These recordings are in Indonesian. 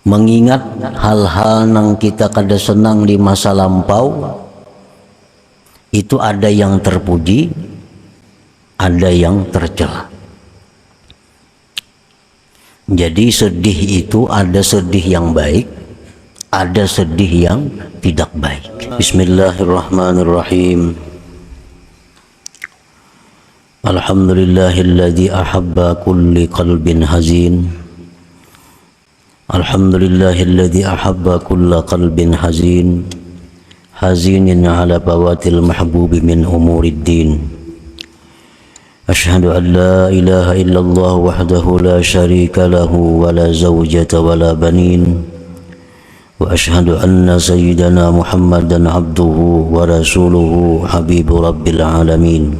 mengingat hal-hal yang kita kada senang di masa lampau, itu ada yang terpuji, ada yang tercela. Jadi sedih itu ada sedih yang baik, ada sedih yang tidak baik. Bismillahirrahmanirrahim. Alhamdulillahilladzi ahabba kulli qalbin hazin. Alhamdulillahilladzi ahabba kulla qalbin hazin. Hazinin ala bawatil mahbubi min umurid din. Ashhadu an la ilaha illallah wahdahu la syarika lahu wa la zawjata wa la banin. Wa ashhadu anna sayyidana Muhammadan abduhu wa rasuluhu habibu rabbil alamin.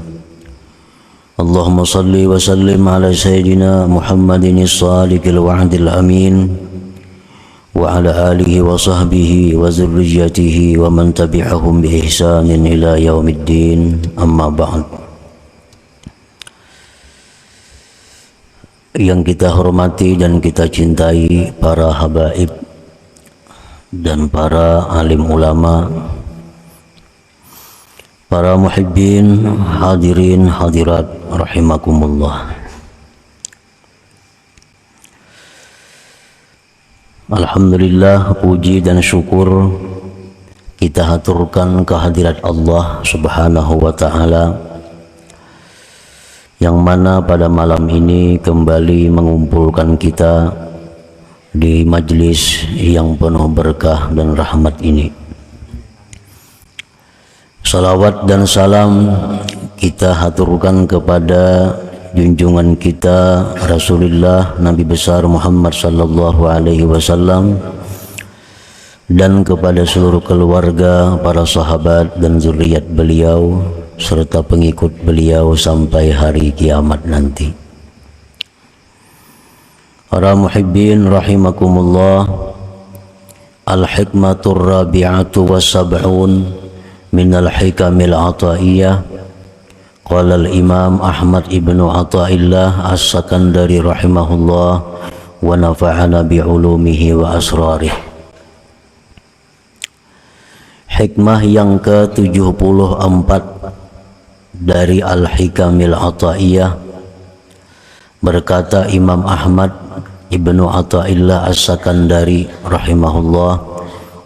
Allahumma salli wa sallim ala sayyidina Muhammadin as-sadiqil wa'dil amin wa ala alihi wa sahbihi wa zurriyyatihi wa man tabi'ahum bi ihsanin ila yaumiddin, amma ba'd. Yang kita hormati dan kita cintai para habaib dan para alim ulama, para muhibbin, hadirin hadirat rahimakumullah. Alhamdulillah, puji dan syukur kita haturkan kehadirat Allah Subhanahu wa ta'ala, yang mana pada malam ini kembali mengumpulkan kita di majlis yang penuh berkah dan rahmat ini. Salawat dan salam kita haturkan kepada junjungan kita Rasulullah Nabi besar Muhammad sallallahu alaihi wasallam, dan kepada seluruh keluarga, para sahabat dan zuriat beliau serta pengikut beliau sampai hari kiamat nanti. Para muhibbin rahimakumullah, al-hikmatur rabi'atu wa sab'un minal hikamil ataiyah. Qala al-imam Ahmad ibnu Athaillah as-Sakandari rahimahullah wa nafa'ana bi'ulumihi wa asrarih. Hikmah yang ke-74 dari Al-Hikamil Athaiyah, berkata Imam Ahmad ibnu Athaillah as-Sakandari rahimahullah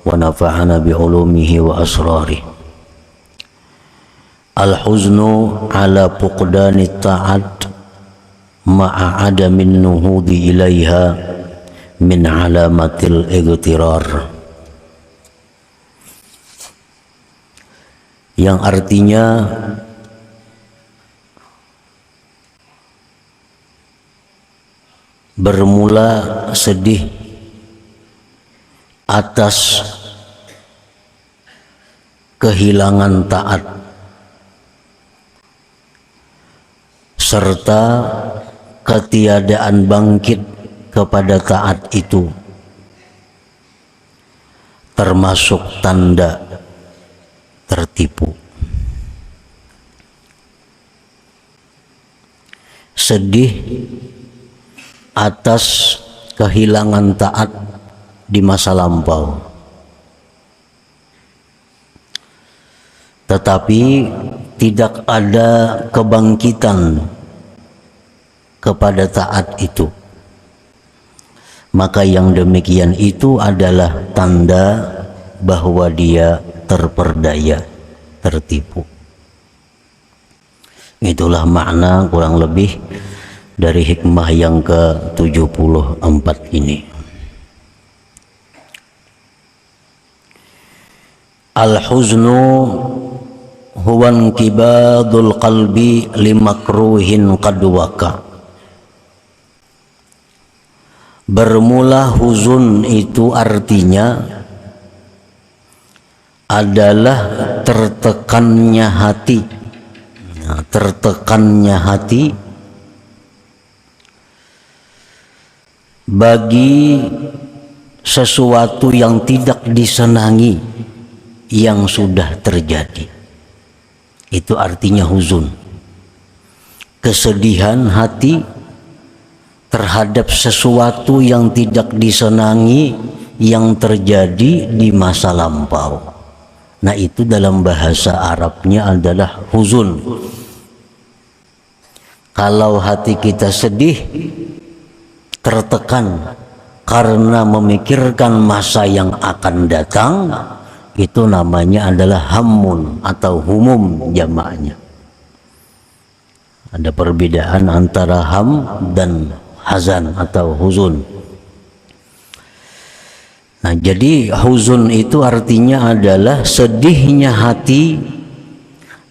wa nafa'ana bi'ulumihi wa asrarih. Al-huznu ala fuqdani ta'at ma'a adamin nuhudi ilaiha min alamatil igtirar. Yang artinya bermula sedih atas kehilangan taat serta ketiadaan bangkit kepada taat itu termasuk tanda tertipu. Sedih atas kehilangan taat di masa lampau, tetapi tidak ada kebangkitan kepada taat itu, maka yang demikian itu adalah tanda bahwa dia terperdaya, tertipu. Itulah makna kurang lebih dari hikmah yang ke-74 ini. Al-huznu huwa inkibadul qalbi limakruhin qad waqa. Bermula huzun itu artinya adalah tertekannya hati. Nah, tertekannya hati bagi sesuatu yang tidak disenangi yang sudah terjadi. Itu artinya huzun. Kesedihan hati terhadap sesuatu yang tidak disenangi yang terjadi di masa lampau. Nah, itu dalam bahasa Arabnya adalah huzun. Kalau hati kita sedih, tertekan karena memikirkan masa yang akan datang, itu namanya adalah hammun atau humum jamaknya. Ada perbedaan antara ham dan hazan atau huzun. Nah, jadi huzun itu artinya adalah sedihnya hati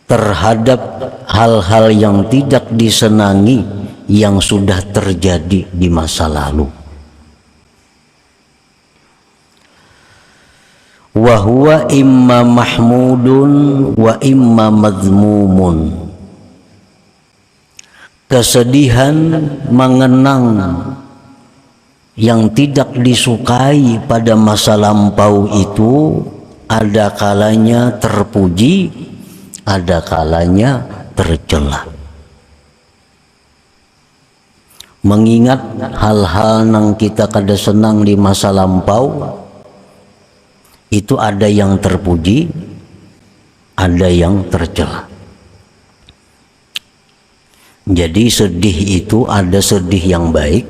terhadap hal-hal yang tidak disenangi yang sudah terjadi di masa lalu. Wa huwa imma mahmudun wa imma madhmumun. Kesedihan mengenang yang tidak disukai pada masa lampau itu ada kalanya terpuji, ada kalanya tercela. Mengingat hal-hal yang kita kada senang di masa lampau itu ada yang terpuji, ada yang tercela. Jadi sedih itu ada sedih yang baik,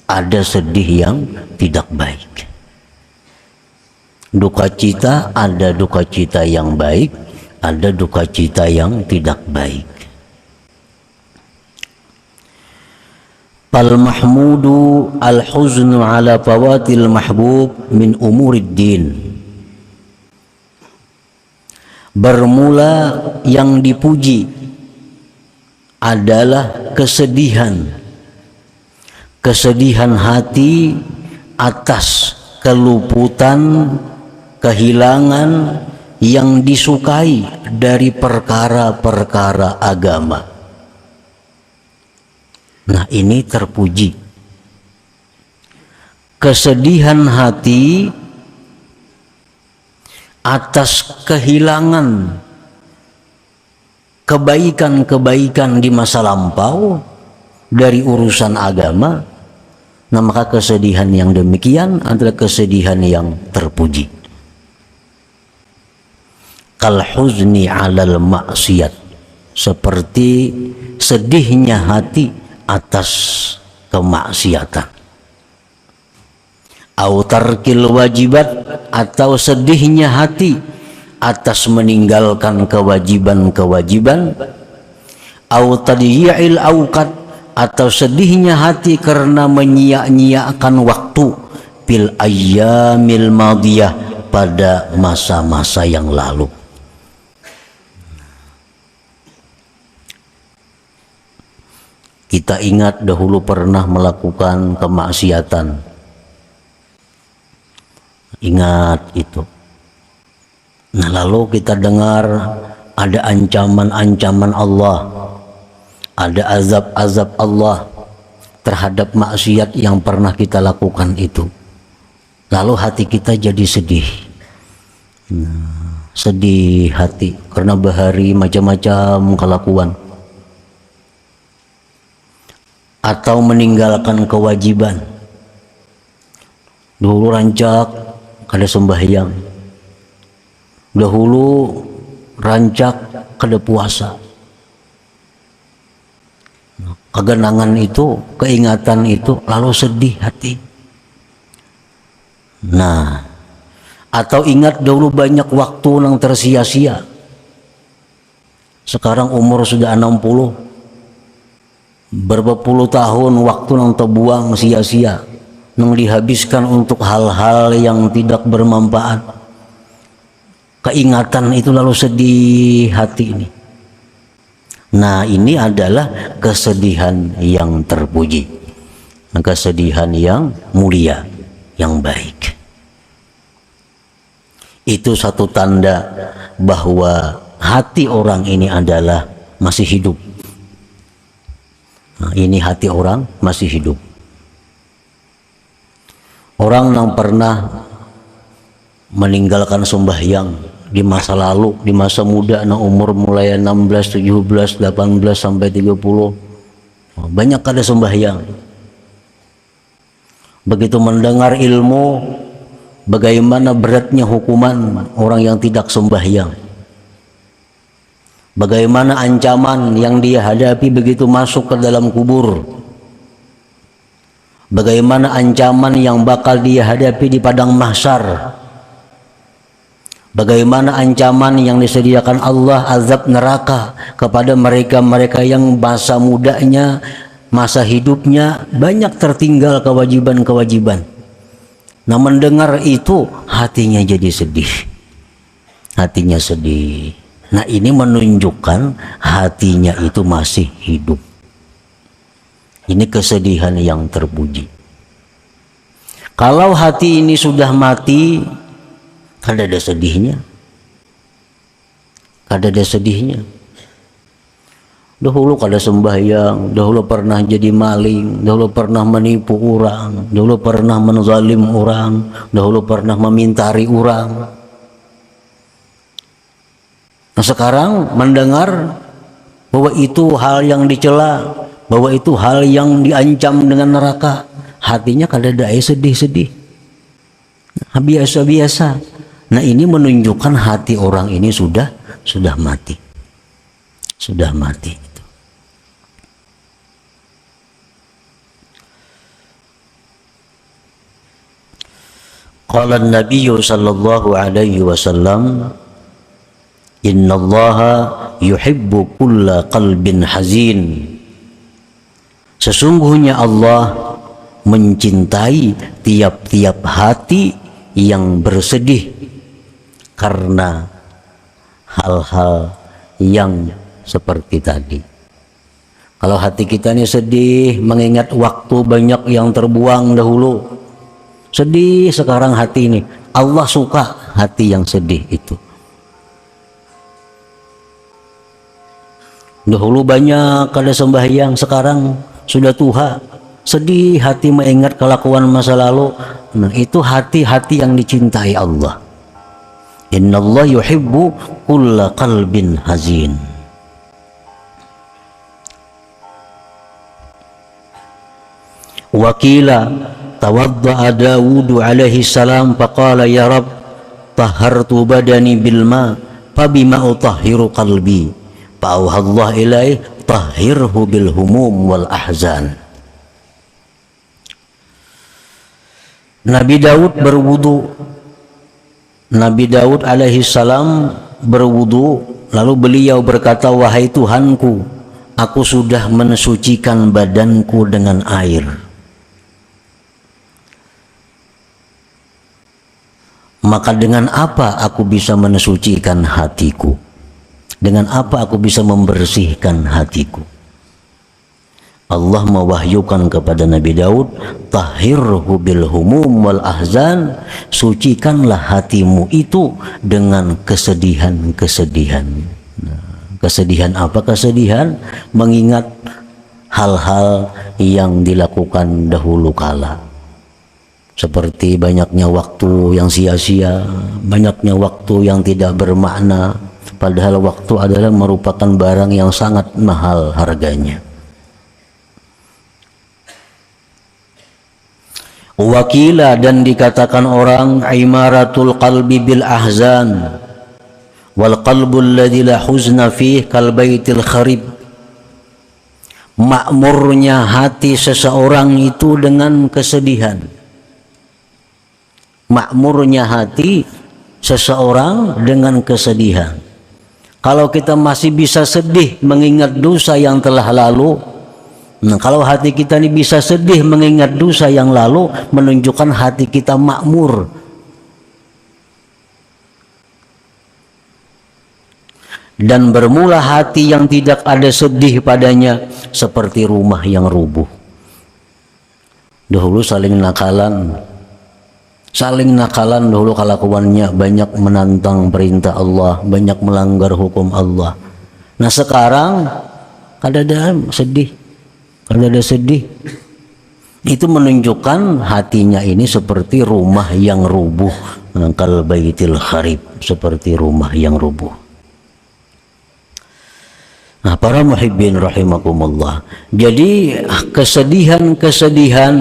ada sedih yang tidak baik. Duka cita ada duka cita yang baik, ada duka cita yang tidak baik. Fal mahmudu al huznu ala fawatil mahbub min umurid din. Bermula yang dipuji adalah kesedihan hati atas keluputan, kehilangan yang disukai dari perkara-perkara agama. Nah, ini terpuji. Kesedihan hati atas kehilangan kebaikan-kebaikan di masa lampau dari urusan agama. Nah, maka kesedihan yang demikian adalah kesedihan yang terpuji. Kal huzni alal maksiat, seperti sedihnya hati atas kemaksiatan. Au tarkil wajibat, atau sedihnya hati atas meninggalkan kewajiban-kewajiban. Au tadyi'il awqat, atau sedihnya hati karena menyia-nyiakan waktu fil ayyamil madiyah, pada masa-masa yang lalu. Kita ingat dahulu pernah melakukan kemaksiatan. Ingat itu. Nah, lalu kita dengar ada ancaman-ancaman Allah, ada azab-azab Allah terhadap maksiat yang pernah kita lakukan itu. Lalu hati kita jadi sedih. Sedih hati karena bahari macam-macam kelakuan. Atau meninggalkan kewajiban. Dulu rancak kada sembahyang. Dahulu rancak kada puasa. Kegenangan itu, keingatan itu, lalu sedih hati. Nah, atau ingat dahulu banyak waktu yang tersia-sia. Sekarang umur sudah 60. Berapa puluh tahun waktu yang terbuang sia-sia, yang dihabiskan untuk hal-hal yang tidak bermanfaat. Keingatan itu lalu sedih hati ini. Nah, ini adalah kesedihan yang terpuji, kesedihan yang mulia, yang baik. Itu satu tanda bahwa hati orang ini adalah masih hidup. Nah, ini hati orang masih hidup. Orang yang pernah meninggalkan sembahyang di masa lalu, di masa muda, nah umur mulai 16, 17, 18 sampai 30, banyak kada sembahyang. Begitu mendengar ilmu, bagaimana beratnya hukuman orang yang tidak sembahyang. Bagaimana ancaman yang dia hadapi begitu masuk ke dalam kubur. Bagaimana ancaman yang bakal dia hadapi di padang mahsyar. Bagaimana ancaman yang disediakan Allah azab neraka kepada mereka-mereka yang masa mudanya, masa hidupnya banyak tertinggal kewajiban-kewajiban. Nah, mendengar itu hatinya jadi sedih. Hatinya sedih. Nah, ini menunjukkan hatinya itu masih hidup. Ini kesedihan yang terpuji. Kalau hati ini sudah mati, kada ada sedihnya. Kada ada sedihnya. Dahulu kada sembahyang, dahulu pernah jadi maling, dahulu pernah menipu orang, dahulu pernah menzalim orang, dahulu pernah memintari orang. Nah, sekarang mendengar bahwa itu hal yang dicela, bahwa itu hal yang diancam dengan neraka, hatinya kada ada sedih-sedih. Nah, biasa-biasa. Nah, ini menunjukkan hati orang ini sudah mati. Sudah mati. Qala an-nabiy sallallahu alaihi wasallam, innallaha yuhibbu kulla qalbin hazin. Sesungguhnya Allah mencintai tiap-tiap hati yang bersedih karena hal-hal yang seperti tadi. Kalau hati kita ini sedih mengingat waktu banyak yang terbuang dahulu, sedih sekarang hati ini, Allah suka hati yang sedih itu. Dahulu banyak kada sembahyang, sekarang sudah tua, sedih hati mengingat kelakuan masa lalu. Nah, itu hati-hati yang dicintai Allah. Innallaha yuhibbu kulla qalbin hazin. Wakila tawadda'a Dawud alaihi salam faqala ya Rabb tahhartu badani bil ma fabima utahhiru qalbi fa'auha Allah ilaihi tahhirhu bil humum wal ahzan. Nabi Daud berwudu. Nabi Daud alaihi salam berwudu, lalu beliau berkata, wahai Tuhanku, aku sudah mensucikan badanku dengan air. Maka dengan apa aku bisa mensucikan hatiku? Dengan apa aku bisa membersihkan hatiku? Allah mewahyukan kepada Nabi Daud, tahhirhu bil humum wal ahzan, sucikanlah hatimu itu dengan kesedihan-kesedihan. Nah, kesedihan apa? Kesedihan mengingat hal-hal yang dilakukan dahulu kala, seperti banyaknya waktu yang sia-sia, banyaknya waktu yang tidak bermakna, padahal waktu adalah merupakan barang yang sangat mahal harganya. Wakila, dan dikatakan orang, imaratul qalbi bil ahzan wal qalbul ladzi la huzna fih kal baitil kharib. Makmurnya hati seseorang itu dengan kesedihan. Makmurnya hati seseorang dengan kesedihan. Kalau kita masih bisa sedih mengingat dosa yang telah lalu, nah, kalau hati kita ini bisa sedih mengingat dosa yang lalu, menunjukkan hati kita makmur. Dan bermula hati yang tidak ada sedih padanya seperti rumah yang rubuh. Dahulu saling nakalan dahulu kelakuannya, banyak menantang perintah Allah, banyak melanggar hukum Allah. Nah, sekarang kadang-kadang sedih. Kalau ada sedih, itu menunjukkan hatinya ini seperti rumah yang rubuh, kal baitil kharib, seperti rumah yang rubuh. Nah, para muhibbin rahimakumullah, jadi kesedihan-kesedihan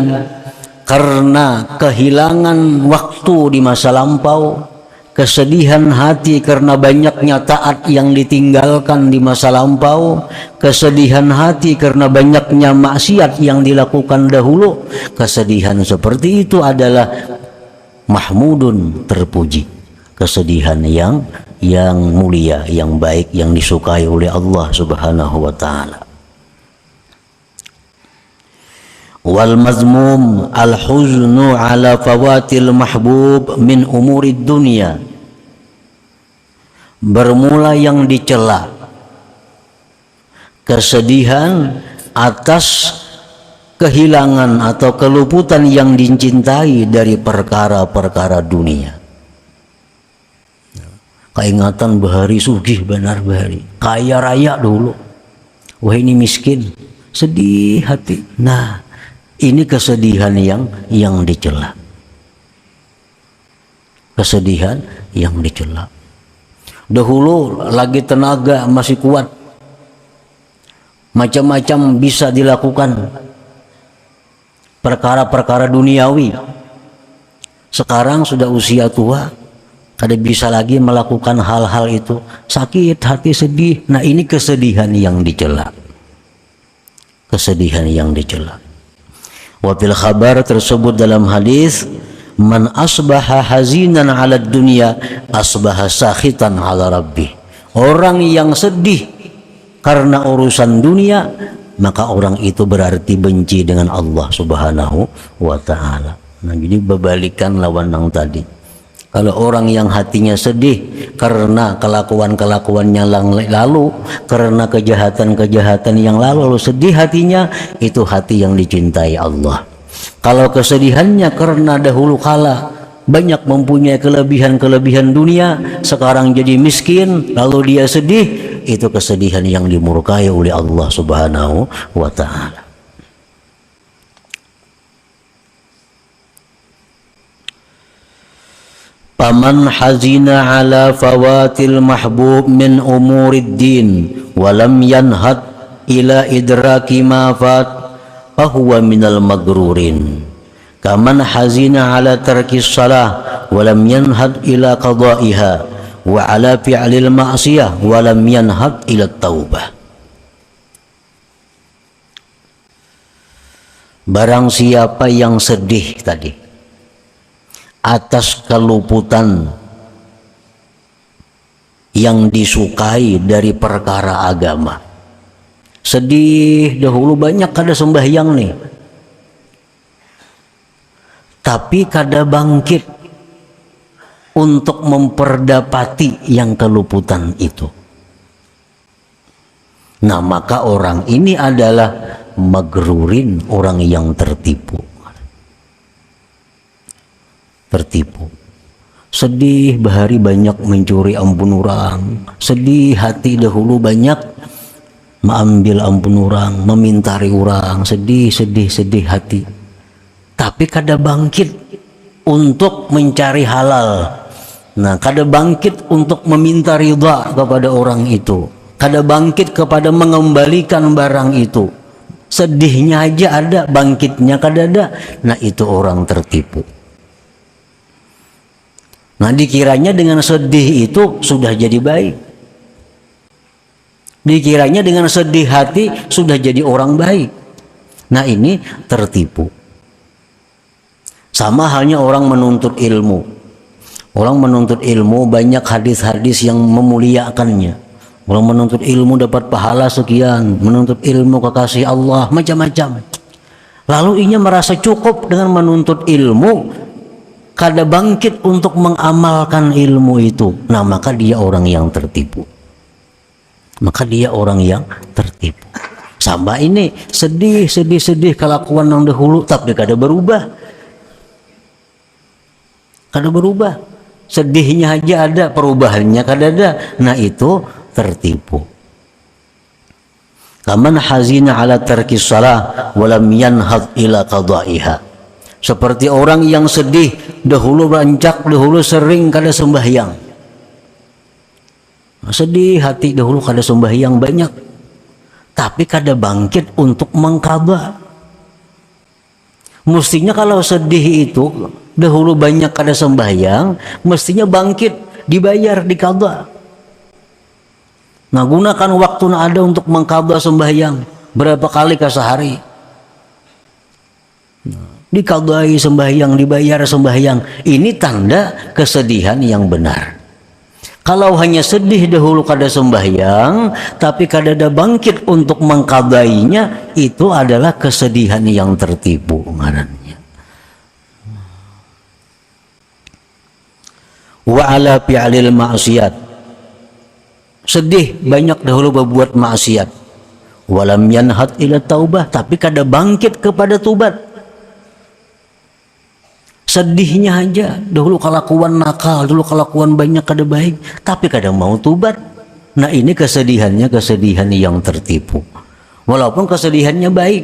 karena kehilangan waktu di masa lampau, kesedihan hati karena banyaknya taat yang ditinggalkan di masa lampau, kesedihan hati karena banyaknya maksiat yang dilakukan dahulu. Kesedihan seperti itu adalah mahmudun, terpuji, kesedihan yang mulia, yang baik, yang disukai oleh Allah Subhanahu wa taala. Wal mazmum al huznu ala fawatil mahbub min umurid dunia. Bermula yang dicela, kesedihan atas kehilangan atau keluputan yang dicintai dari perkara-perkara dunia. Keingatan bahari sugih benar bahari, kaya raya dulu, wah ini miskin, sedih hati. Nah, ini kesedihan yang dicela. Kesedihan yang dicela. Dahulu lagi tenaga masih kuat, macam-macam bisa dilakukan, perkara-perkara duniawi. Sekarang sudah usia tua, kada bisa lagi melakukan hal-hal itu, sakit hati, sedih. Nah, ini kesedihan yang dicela. Kesedihan yang dicela. Wa fil khabar tersebut dalam hadis, man asbaha hazinan 'ala dunya asbaha sakhitan 'ala rabbih. Orang yang sedih karena urusan dunia, maka orang itu berarti benci dengan Allah Subhanahu wa taala. Nah, jadi berbalikan lawan yang tadi. Kalau orang yang hatinya sedih karena kelakuan-kelakuannya lalu, karena kejahatan-kejahatan yang lalu sedih hatinya, itu hati yang dicintai Allah. Kalau kesedihannya karena dahulu kala banyak mempunyai kelebihan-kelebihan dunia, sekarang jadi miskin, lalu dia sedih, itu kesedihan yang dimurkai oleh Allah Subhanahu wa taala. Paman hazina ala fawatil mahbub min umurid din walam yanhad ila idraki ma fat fahuwa minal magrurin. Kaman hazina ala tarki salah walam yanhad ila qada'iha wa ala fi'lil ma'siyah walam yanhad ila taubah. Barang siapa yang sedih tadi atas keluputan yang disukai dari perkara agama, sedih dahulu banyak kada sembahyang nih, tapi kada bangkit untuk memperdapati yang keluputan itu. Nah, maka orang ini adalah magrurin, orang yang tertipu. Tertipu. Sedih bahari banyak mencuri ampun orang, sedih hati dahulu banyak mengambil ampun orang, memintari orang, sedih hati, tapi kada bangkit untuk mencari halal. Nah, kada bangkit untuk meminta ridha kepada orang itu, kada bangkit kepada mengembalikan barang itu. Sedihnya aja ada, bangkitnya kada ada. Nah, itu orang tertipu. Nah, dikiranya dengan sedih itu sudah jadi baik. Dikiranya dengan sedih hati sudah jadi orang baik. Nah, ini tertipu. Sama halnya orang menuntut ilmu. Orang menuntut ilmu banyak hadis-hadis yang memuliakannya. Orang menuntut ilmu dapat pahala sekian, menuntut ilmu kekasih Allah, macam-macam. Lalu ia merasa cukup dengan menuntut ilmu, kada bangkit untuk mengamalkan ilmu itu. Nah, maka dia orang yang tertipu. Maka dia orang yang tertipu. Sama ini, sedih kelakuan yang dahulu, tapi kada berubah. Kada berubah. Sedihnya aja ada, perubahannya kada ada. Nah, itu tertipu. Kaman hazina ala tarki salah walam yanhad ila qada'iha. Seperti orang yang sedih dahulu rancak, dahulu sering kada sembahyang. Sedih hati dahulu kada sembahyang banyak, tapi kada bangkit untuk mengqadha. Mestinya kalau sedih itu dahulu banyak kada sembahyang, mestinya bangkit, dibayar, dikada. Nah, gunakan waktu yang ada untuk mengkada sembahyang. Berapa kali ke sehari? Dikadai sembahyang, dibayar sembahyang. Ini tanda kesedihan yang benar. Kalau hanya sedih dahulu kada sembahyang, tapi kada ada bangkit untuk mengkadainya, itu adalah kesedihan yang tertipu ngarannya. Wa ala fi'lil ma'siyat. Sedih banyak dahulu berbuat maksiat. Walam yanhat ila taubah, tapi kada bangkit kepada tubat. Sedihnya aja, dahulu kelakuan nakal, dulu kelakuan banyak kada baik, tapi kada mau tubat. Nah, ini kesedihannya kesedihan yang tertipu. Walaupun kesedihannya baik,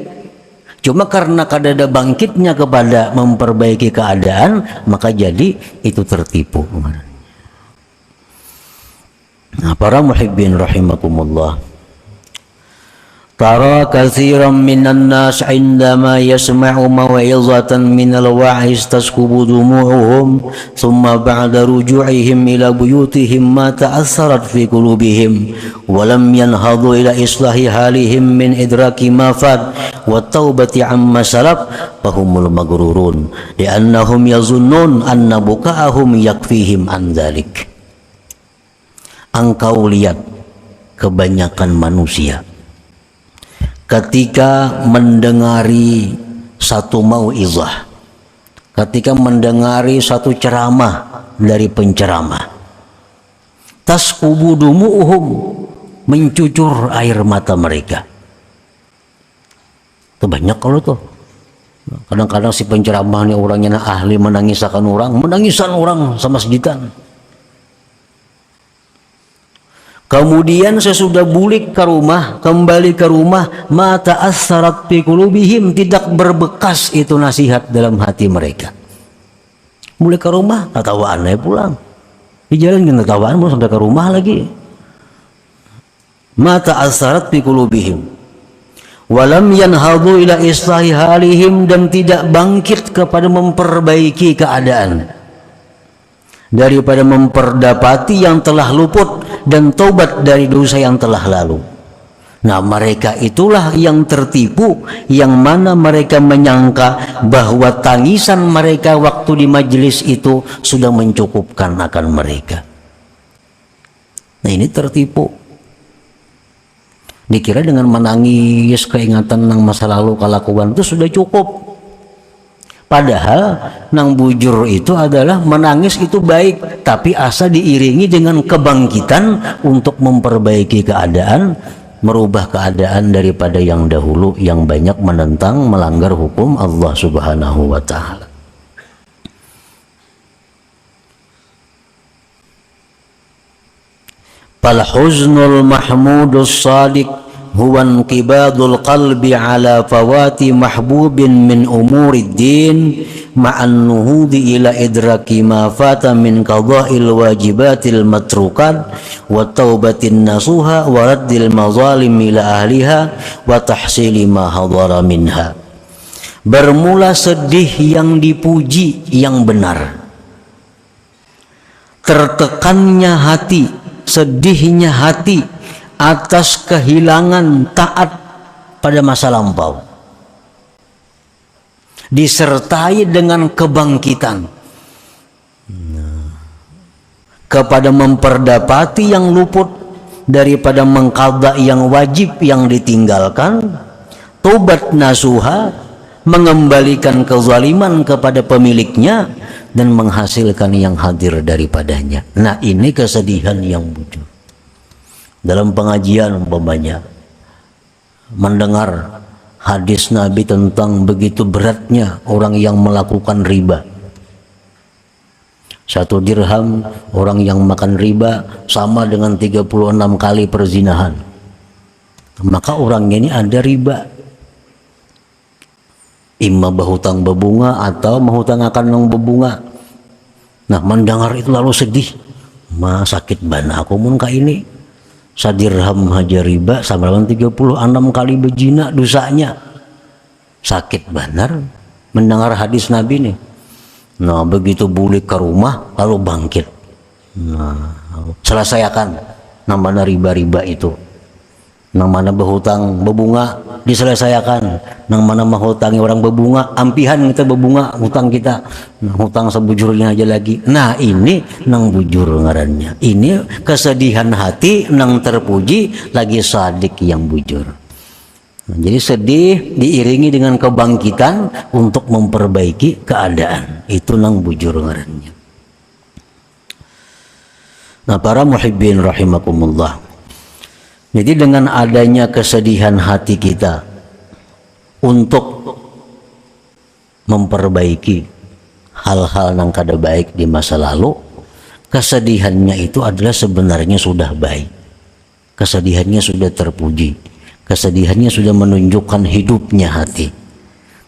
cuma karena kada ada bangkitnya kepada memperbaiki keadaan, maka jadi itu tertipu. Nah, para muhibbin rahimakumullah, tara katsiran minan nas indama yasma'u maw'izatan minal wa'iz taskubu dumu'uhum thumma ba'da ruju'ihim ila buyutihim ma ta'assarat fi qulubihim wa lam yanhadu ila islahi halihim min idraki ma fat wa taubati amma salaf fahumul maghrurun li'annahum yazunnun anna buka'ahum yakfihim an dzalik. Engkau lihat kebanyakan manusia ketika mendengari satu mau'izah, ketika mendengari satu ceramah dari penceramah, taskubu dumu'uhum, mencucur air mata mereka. Itu banyak kalau tuh. Kadang-kadang si penceramah ini orangnya ahli menangisakan orang sama sejitan. Kemudian sesudah bulik ke rumah, kembali ke rumah, mata assarat fi qulubihim, tidak berbekas itu nasihat dalam hati mereka. Mulai ke rumah, tatawaan pulang. Di jalan kita tatawaan, belum sampai ke rumah lagi. Mata assarat fi qulubihim. Walam yanhadu ila islahi halihim, dan tidak bangkit kepada memperbaiki keadaan. Daripada memperdapati yang telah luput dan taubat dari dosa yang telah lalu. Nah, mereka itulah yang tertipu, yang mana mereka menyangka bahwa tangisan mereka waktu di majelis itu sudah mencukupkan akan mereka. Nah, ini tertipu. Dikira dengan menangis keingatan nang masa lalu kelakuan itu sudah cukup. Padahal nang bujur itu adalah menangis itu baik, tapi asa diiringi dengan kebangkitan untuk memperbaiki keadaan, merubah keadaan daripada yang dahulu yang banyak menentang, melanggar hukum Allah Subhanahu wa taala. Fal huznul mahmudus sadiq huwa inqibadul qalbi ala fawati mahbubin min umurid din ma'an nuhudi ila idraki ma fata min qada'il wajibatil matrukat wa taubatin nasuha wa raddil mazalim ila ahliha wa tahsili ma hadara minha. Bermula sedih yang dipuji yang benar, tertekannya hati, sedihnya hati atas kehilangan taat pada masa lampau, disertai dengan kebangkitan kepada memperdapati yang luput daripada mengqadha yang wajib yang ditinggalkan, tobat nasuha, mengembalikan kezaliman kepada pemiliknya dan menghasilkan yang hadir daripadanya. Nah, ini kesedihan yang wujud. Dalam pengajian umpamanya mendengar hadis Nabi tentang begitu beratnya orang yang melakukan riba. 1 dirham orang yang makan riba sama dengan 36 kali perzinahan. Maka orangnya ini ada riba. Imma berhutang berbunga atau menghutang akan nang berbunga. Nah, mendengar itu lalu sedih. Ma sakit bana aku mun ka ini. 1 dirham haja riba sama dengan 36 kali berzina dosanya. Sakit benar. mendengar hadis Nabi nih. Nah, begitu balik ke rumah lalu bangkit. Nah, selesaikan namanya riba-riba itu. Nang mana berhutang bebunga diselesaikan, nang mana menghutangi orang bebunga ampihan kita bebunga hutang kita, nah, hutang sebujurnya aja lagi. Nah ini nang bujur ngarannya, ini kesedihan hati nang terpuji lagi sadik yang bujur. Nah, jadi sedih diiringi dengan kebangkitan untuk memperbaiki keadaan, itu nang bujur ngarannya. Nah para muhibbin rahimakumullah, jadi dengan adanya kesedihan hati kita untuk memperbaiki hal-hal yang kada baik di masa lalu, kesedihannya itu adalah sebenarnya sudah baik. Kesedihannya sudah terpuji. Kesedihannya sudah menunjukkan hidupnya hati.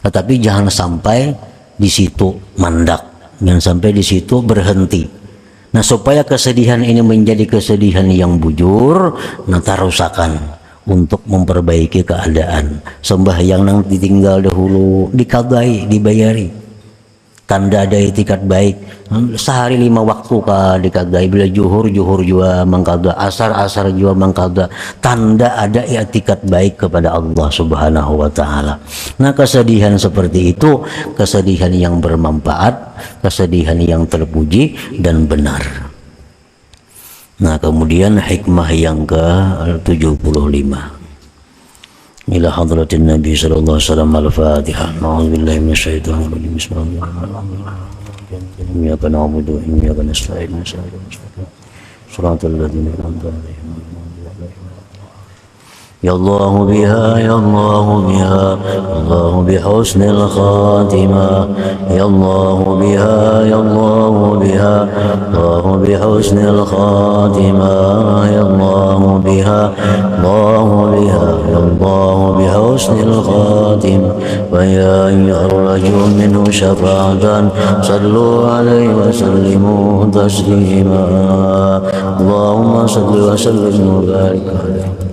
Tetapi jangan sampai di situ mandak, jangan sampai di situ berhenti. Nah supaya kesedihan ini menjadi kesedihan yang bujur, nah tarusakan untuk memperbaiki keadaan. Sembahyang nang ditinggal dahulu dikadai, dibayari. Tanda ada itikat baik. Sehari 5 waktu ka dikadai, bila juhur juga mengkada, asar juga mengkada. Tanda ada itikat baik kepada Allah Subhanahu wa taala. Nah, kesedihan seperti itu kesedihan yang bermanfaat, kesedihan yang terpuji dan benar. Nah, kemudian hikmah yang ke-75. إلى حضرة النبي صلى الله عليه وسلم الفاتحة. أعوذ بالله من الشيطان الرجيم. بسم الله الرحمن الرحيم. إياك نعبد وإياك نستعين. صراط الذين أنعمت عليهم. يا الله بها يا الله بها الله بحسن الخاتمة. يا الله بها يا الله بها الله بحسن الخاتمة. يا الله بها الله بها يا الله بحسن الخاتمة. ويا أيها الرجل منه شفاعة صلوا عليه وسلموا تسليما. اللهم صل وسلم وبارك عليه.